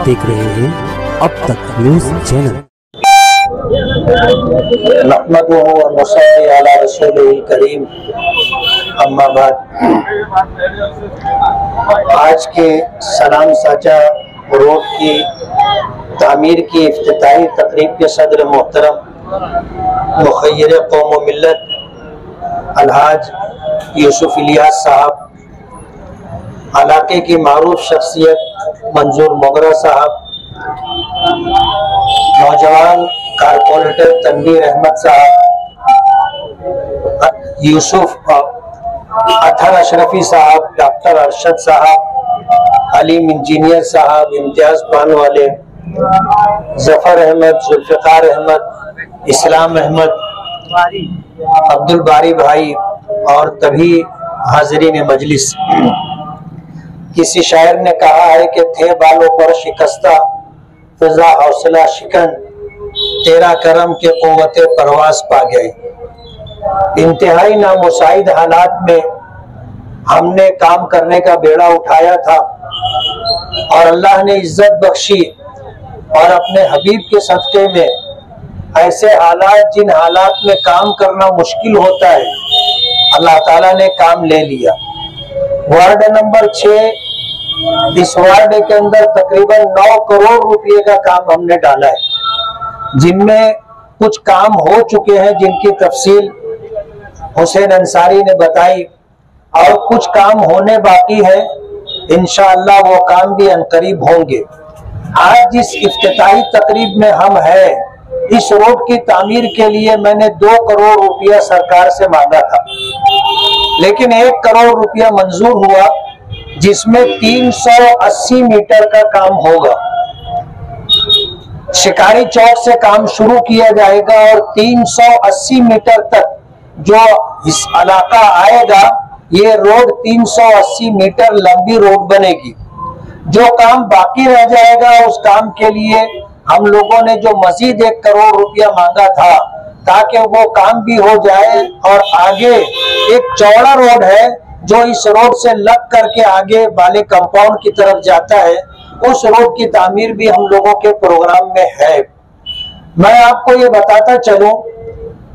देख रहे हैं अब तक न्यूज चैनल। नहमदुहु व नसल्ली अला रसूलिल करीम, अम्मा बाद। आज के सलाम साजा रोड की तामीर की इफ्तिताही तकरीब के सदर मोहतरम मुखय्यर कौम व मिल्लत अलहाज यूसुफ इलियास साहब, इलाके की मारूफ शख्सियत मंजूर मोगरा साहब, नौजवान कारपोरेटर तनवीर अहमद साहब, यूसुफ अथर अशरफी साहब, डॉक्टर अरशद साहब, अलीम इंजीनियर साहब, इम्तियाज पान वाले, जफर अहमद, जुल्फिकार अहमद, इस्लाम अहमद, अब्दुल बारी भाई और तभी हाजिरीन मजलिस। किसी शायर ने कहा है कि थे बालों पर शिकस्ता फिजा हौसला शिकन, तेरा करम के कुव्वते परवास पा गए। इंतहाई नामुसाइद हालात में हमने काम करने का बेड़ा उठाया था और अल्लाह ने इज्जत बख्शी और अपने हबीब के सदक़े में ऐसे हालात, जिन हालात में काम करना मुश्किल होता है, अल्लाह ताला ने काम ले लिया। वार्ड नंबर 6, इस वार्ड के अंदर तकरीबन 9 करोड़ रुपए का काम हमने डाला है, जिनमें कुछ काम हो चुके हैं जिनकी तफसील हुसैन अंसारी ने बताई और कुछ काम होने बाकी है। इंशाअल्लाह वो काम भी अनकरीब होंगे। आज जिस इफ्तिताही तकरीब में हम हैं, इस रोड की तामीर के लिए मैंने 2 करोड़ रुपया सरकार से मांगा था, लेकिन 1 करोड़ रुपया मंजूर हुआ, जिसमें 380 मीटर का काम होगा। शिकारी चौक से काम शुरू किया जाएगा और 380 मीटर तक जो इस इलाका आएगा, ये रोड 380 मीटर लंबी रोड बनेगी। जो काम बाकी रह जाएगा, उस काम के लिए हम लोगों ने जो मजीद 1 करोड़ रुपया मांगा था, ताकि वो काम भी हो जाए और आगे एक चौड़ा रोड है जो इस रोड से लग करके आगे वाले कंपाउंड की तरफ जाता है, उस रोड की तामीर भी हम लोगों के प्रोग्राम में है। मैं आपको ये बताता चलूं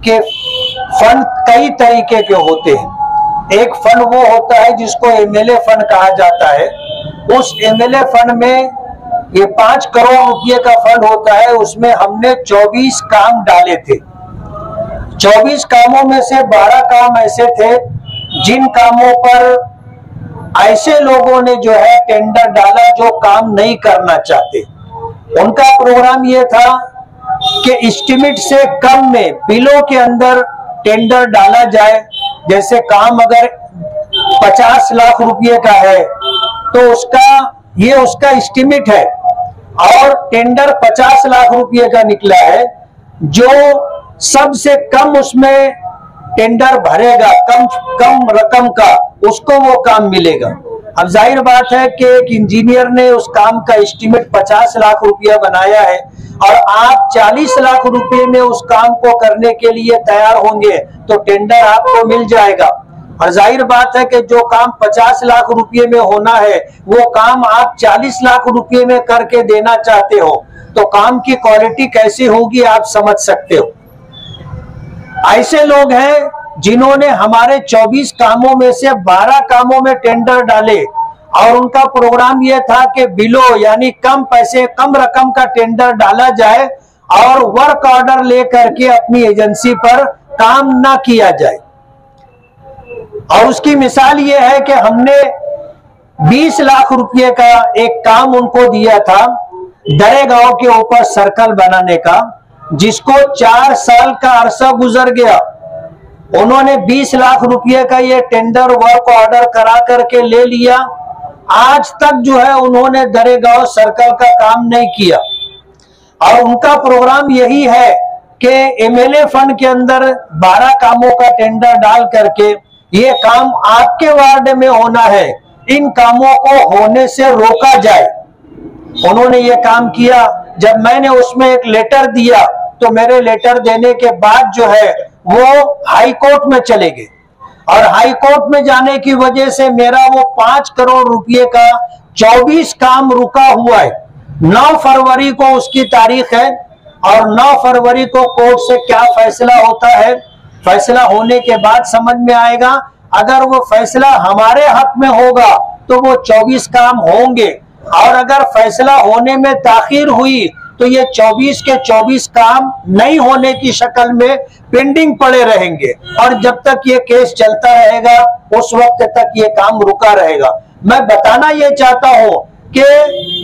कि फंड कई तरीके के होते हैं। एक फंड वो होता है जिसको एमएलए फंड कहा जाता है। उस एमएलए फंड में ये 5 करोड़ रुपये का फंड होता है। उसमें हमने 24 काम डाले थे। 24 कामों में से 12 काम ऐसे थे जिन कामों पर ऐसे लोगों ने जो है टेंडर डाला जो काम नहीं करना चाहते। उनका प्रोग्राम ये था कि एस्टिमेट से कम में बिलों के अंदर टेंडर डाला जाए। जैसे काम अगर 50 लाख रुपए का है तो उसका एस्टिमेट है और टेंडर 50 लाख रुपए का निकला है। जो सबसे कम उसमें टेंडर भरेगा, कम रकम का, उसको वो काम मिलेगा। अब जाहिर बात है कि एक इंजीनियर ने उस काम का एस्टिमेट 50 लाख रुपया बनाया है और आप 40 लाख रुपए में उस काम को करने के लिए तैयार होंगे तो टेंडर आपको मिल जाएगा। और जाहिर बात है कि जो काम 50 लाख रुपए में होना है, वो काम आप 40 लाख रुपए में करके देना चाहते हो, तो काम की क्वालिटी कैसी होगी आप समझ सकते हो। ऐसे लोग हैं जिन्होंने हमारे 24 कामों में से 12 कामों में टेंडर डाले और उनका प्रोग्राम यह था कि बिलो यानी कम पैसे, कम रकम का टेंडर डाला जाए और वर्क ऑर्डर लेकर के अपनी एजेंसी पर काम ना किया जाए। और उसकी मिसाल ये है कि हमने 20 लाख रुपए का एक काम उनको दिया था दरेगांव के ऊपर सर्कल बनाने का, जिसको 4 साल का अरसा गुजर गया। उन्होंने 20 लाख रुपए का ये टेंडर वर्क ऑर्डर करा करके ले लिया। आज तक जो है उन्होंने दरेगांव सर्कल का काम नहीं किया और उनका प्रोग्राम यही है कि एमएलए फंड के अंदर 12 कामों का टेंडर डाल करके ये काम आपके वार्ड में होना है, इन कामों को होने से रोका जाए। उन्होंने ये काम किया। जब मैंने उसमें एक लेटर दिया तो मेरे लेटर देने के बाद जो है वो हाई कोर्ट में चले गए और हाई कोर्ट में जाने की वजह से मेरा वो 5 करोड़ रुपए का 24 काम रुका हुआ है। 9 फरवरी को उसकी तारीख है और 9 फरवरी को कोर्ट से क्या फैसला होता है, फैसला होने के बाद समझ में आएगा। अगर वो फैसला हमारे हक में होगा तो वो 24 काम होंगे, और अगर फैसला होने में ताखीर हुई तो ये 24 के 24 काम नहीं होने की शक्ल में पेंडिंग पड़े रहेंगे, और जब तक ये केस चलता रहेगा उस वक्त तक ये काम रुका रहेगा। मैं बताना ये चाहता हूं कि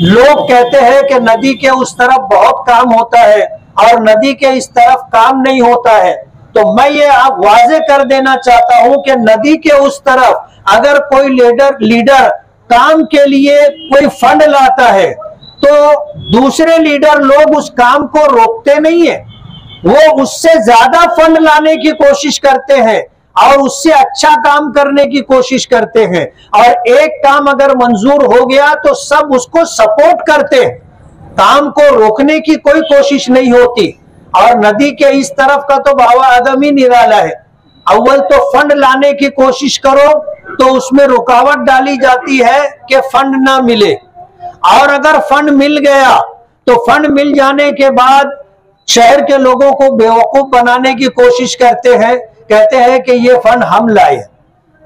लोग कहते हैं कि नदी के उस तरफ बहुत काम होता है और नदी के इस तरफ काम नहीं होता है, तो मैं ये आप वाजे कर देना चाहता हूं कि नदी के उस तरफ अगर कोई लीडर काम के लिए कोई फंड लाता है तो दूसरे लीडर लोग उस काम को रोकते नहीं है, वो उससे ज्यादा फंड लाने की कोशिश करते हैं और उससे अच्छा काम करने की कोशिश करते हैं, और एक काम अगर मंजूर हो गया तो सब उसको सपोर्ट करते हैं, काम को रोकने की कोई कोशिश नहीं होती। और नदी के इस तरफ का तो बाबा आदम ही निराला है। अव्वल तो फंड लाने की कोशिश करो तो उसमें रुकावट डाली जाती है कि फंड ना मिले, और अगर फंड मिल गया तो फंड मिल जाने के बाद शहर के लोगों को बेवकूफ बनाने की कोशिश करते हैं, कहते हैं कि ये फंड हम लाए।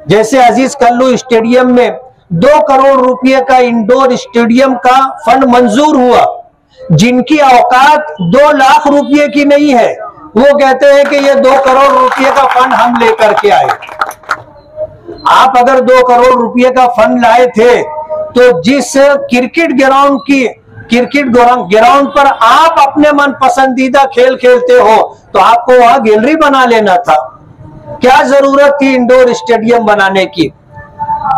जैसे अजीज कल्लू स्टेडियम में 2 करोड़ रुपए का इंडोर स्टेडियम का फंड मंजूर हुआ, जिनकी औकात 2 लाख रुपए की नहीं है, वो कहते हैं कि ये 2 करोड़ रुपए का फंड हम लेकर के आए। आप अगर 2 करोड़ रुपए का फंड लाए थे तो जिस क्रिकेट ग्राउंड पर आप अपने मन पसंदीदा खेल खेलते हो तो आपको वहां गैलरी बना लेना था, क्या जरूरत थी इंडोर स्टेडियम बनाने की।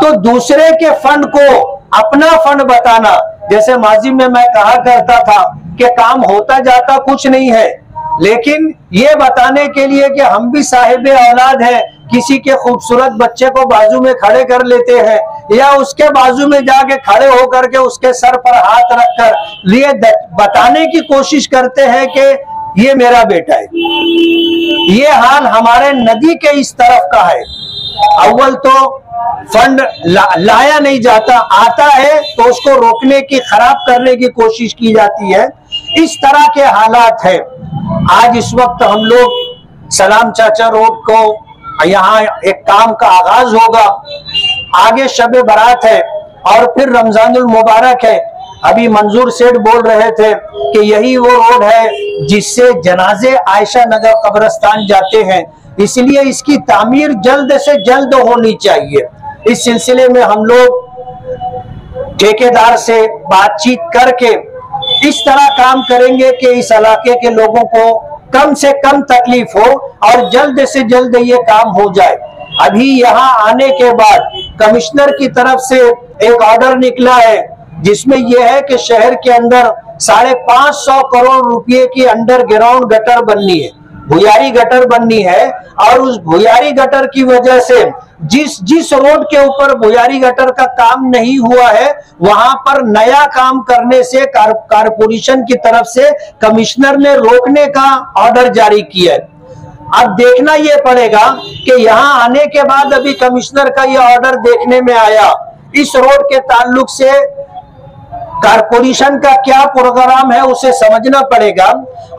तो दूसरे के फंड को अपना फंड बताना, जैसे माजी में मैं कहा करता था कि काम होता जाता कुछ नहीं है, लेकिन ये बताने के लिए कि हम भी साहिबे औलाद हैं, किसी के खूबसूरत बच्चे को बाजू में खड़े कर लेते हैं या उसके बाजू में जाके खड़े होकर के उसके सर पर हाथ रखकर ये बताने की कोशिश करते हैं कि ये मेरा बेटा है। ये हाल हमारे नदी के इस तरफ का है। अव्वल तो फंड लाया नहीं जाता, आता है तो उसको रोकने की, खराब करने की कोशिश की जाती है। इस तरह के हालात है। आज इस वक्त हम लोग सलाम चाचा रोड को यहाँ एक काम का आगाज होगा, आगे शबे बारात है और फिर रमजानुल मुबारक है। अभी मंजूर सेठ बोल रहे थे कि यही वो रोड है जिससे जनाजे आयशा नगर कब्रिस्तान जाते हैं, इसलिए इसकी तामीर जल्द से जल्द होनी चाहिए। इस सिलसिले में हम लोग ठेकेदार से बातचीत करके इस तरह काम करेंगे कि इस इलाके के लोगों को कम से कम तकलीफ हो और जल्द से जल्द ये काम हो जाए। अभी यहाँ आने के बाद कमिश्नर की तरफ से एक ऑर्डर निकला है जिसमें यह है कि शहर के अंदर 550 करोड़ रुपए की अंडरग्राउंड गटर बननी है, भुयारी गटर बननी है, और उस भुयारी गटर की वजह से जिस रोड के ऊपर भुयारी गटर का काम नहीं हुआ है वहां पर नया काम करने से कारपोरेशन की तरफ से कमिश्नर ने रोकने का ऑर्डर जारी किया है। अब देखना यह पड़ेगा कि यहां आने के बाद अभी कमिश्नर का यह ऑर्डर देखने में आया, इस रोड के ताल्लुक से कारपोरेशन का क्या प्रोग्राम है उसे समझना पड़ेगा,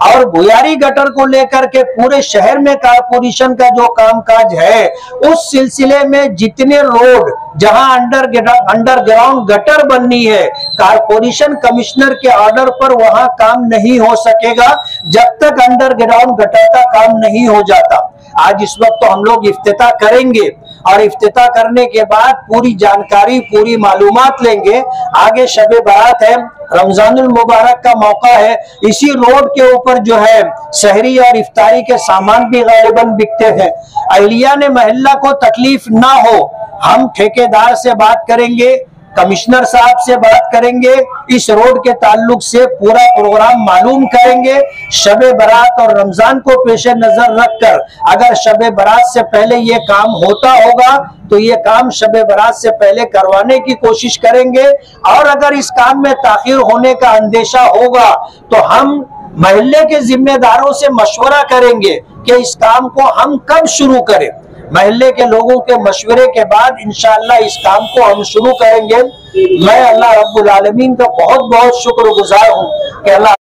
और भुयारी गटर को लेकर के पूरे शहर में कारपोरेशन का जो कामकाज है उस सिलसिले में जितने रोड जहां अंडरग्राउंड गटर बननी है, कारपोरेशन कमिश्नर के ऑर्डर पर वहां काम नहीं हो सकेगा जब तक अंडरग्राउंड गटर का काम नहीं हो जाता। आज इस वक्त तो हम लोग इफ्तिताह करेंगे और इफ्तिताह करने के बाद पूरी जानकारी, पूरी मालूमात लेंगे। आगे शबे बारात है, रमजानुल मुबारक का मौका है, इसी रोड के ऊपर जो है शहरी और इफ्तारी के सामान भी गालिबन बिकते हैं। अहलिया ने महल्ला को तकलीफ ना हो, हम ठेकेदार से बात करेंगे, कमिश्नर साहब से बात करेंगे, इस रोड के ताल्लुक से पूरा प्रोग्राम मालूम करेंगे। शबे बारात और रमजान को पेश नजर रखकर अगर शबे बारात से पहले ये काम होता होगा तो ये काम शबे बारात से पहले करवाने की कोशिश करेंगे, और अगर इस काम में ताखीर होने का अंदेशा होगा तो हम महल्ले के जिम्मेदारों से मशवरा करेंगे कि इस काम को हम कब शुरू करें। महल्ले के लोगों के मशवरे के बाद इंशाअल्लाह इस काम को हम शुरू करेंगे। मैं अल्लाह रब्बुल आलमीन का बहुत बहुत शुक्रगुजार हूँ कि अल्लाह